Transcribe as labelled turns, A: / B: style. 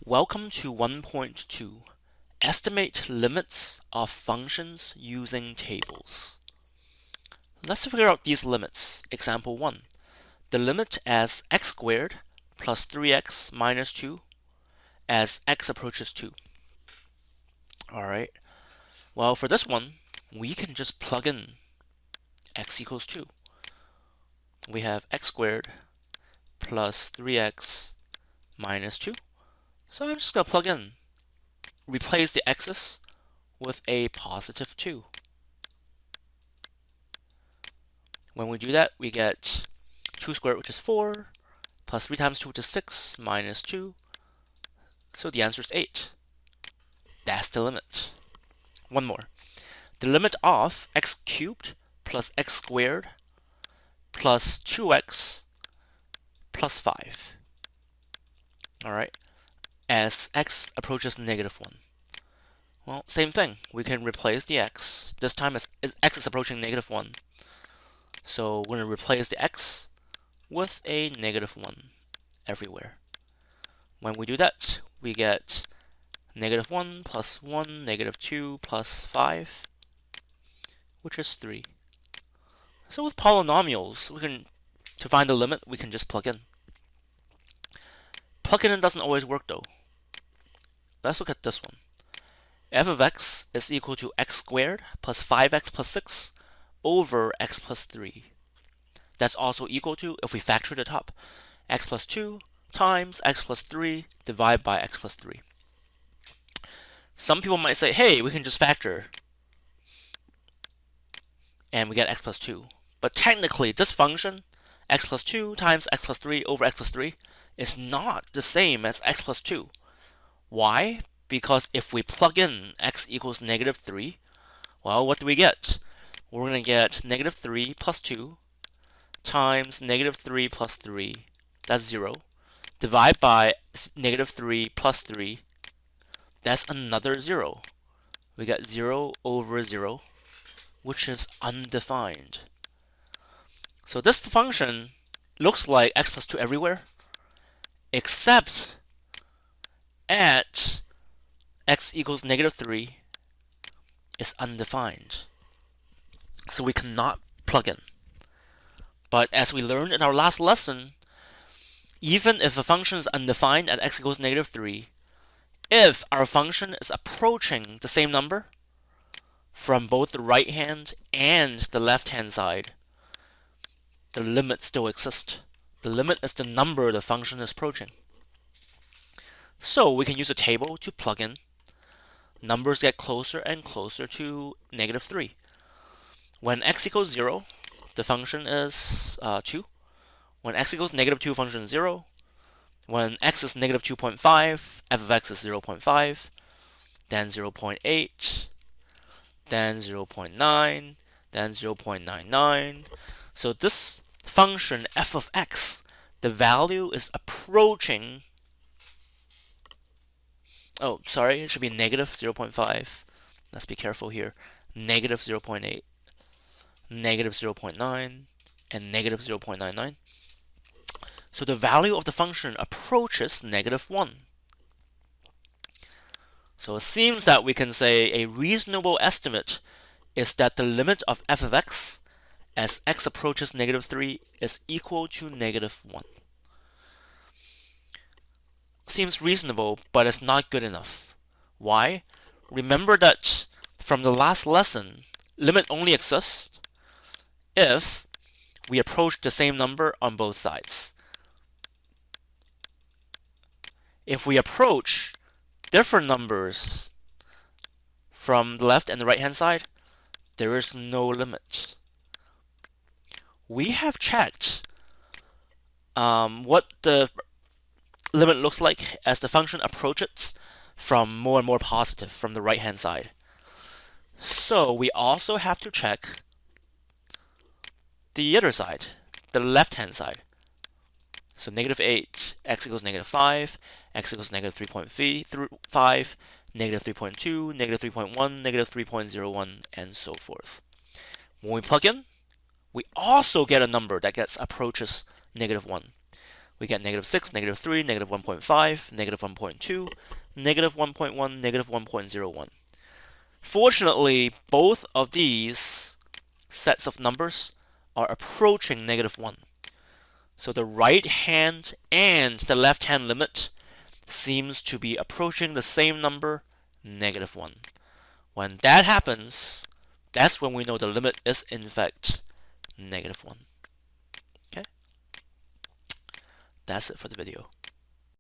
A: Welcome to 1.2. Estimate limits of functions using tables. Let's figure out these limits. Example 1. The limit as x squared plus 3x minus 2 as x approaches 2. Alright, well for this one, we can just plug in x equals 2. We have x squared plus 3x minus 2. So I'm just going to plug in. Replace the x's with a positive 2. When we do that, we get 2 squared, which is 4, plus 3 times 2, which is 6, minus 2. So the answer is 8. That's the limit. One more. The limit of x cubed plus x squared plus 2x plus 5. Alright, as x approaches negative 1. Well, same thing. We can replace the x. This time as x is approaching negative 1. So we're going to replace the x with a negative 1 everywhere. When we do that, we get negative 1 plus 1, negative 2 plus 5, which is 3. So with polynomials, to find the limit, we can just plug in. Plugging in doesn't always work though. Let's look at this one. F of x is equal to x squared plus 5x plus 6 over x plus 3. That's also equal to, if we factor the top, x plus 2 times x plus 3 divided by x plus 3. Some people might say, hey, we can just factor and we get x plus 2. But technically, this function, x plus 2 times x plus 3 over x plus 3, is not the same as x plus 2. Why? Because if we plug in x equals negative 3, well, what do we get? We're going to get negative 3 plus 2 times negative 3 plus 3, that's 0, divide by negative 3 plus 3, that's another 0. We got 0 over 0, which is undefined. So this function looks like x plus 2 everywhere, except at x equals negative 3 is undefined. So we cannot plug in. But as we learned in our last lesson, even if a function is undefined at x equals negative 3, if our function is approaching the same number from both the right hand and the left hand side, the limit still exists. The limit is the number the function is approaching. So we can use a table to plug in. Numbers get closer and closer to negative 3. When x equals 0, the function is 2. When x equals negative 2, function is 0. When x is negative 2.5, f of x is 0.5, then 0.8, then 0.9, then 0.99. So this function f of x, the value is approaching, oh, sorry, it should be negative 0.5. Let's be careful here. Negative 0.8, negative 0.9, and negative 0.99. So the value of the function approaches negative 1. So it seems that we can say a reasonable estimate is that the limit of f of x as x approaches negative 3 is equal to negative 1. Seems reasonable, but it's not good enough. Why? Remember that from the last lesson, limit only exists if we approach the same number on both sides. If we approach different numbers from the left and the right hand side, there is no limit. We have checked what the limit looks like as the function approaches from more and more positive from the right hand side. So we also have to check the other side, the left hand side. So negative 8, x equals negative 5, x equals negative 3.5, negative 3.2, negative 3.1, negative 3.01, and so forth. When we plug in, we also get a number that approaches negative 1. we get negative 6, negative 3, negative 1.5, negative 1.2, negative 1.1, negative 1.01. Fortunately, both of these sets of numbers are approaching negative 1. So the right hand and the left hand limit seems to be approaching the same number, negative 1. When that happens, that's when we know the limit is in fact negative 1. Okay? That's it for the video.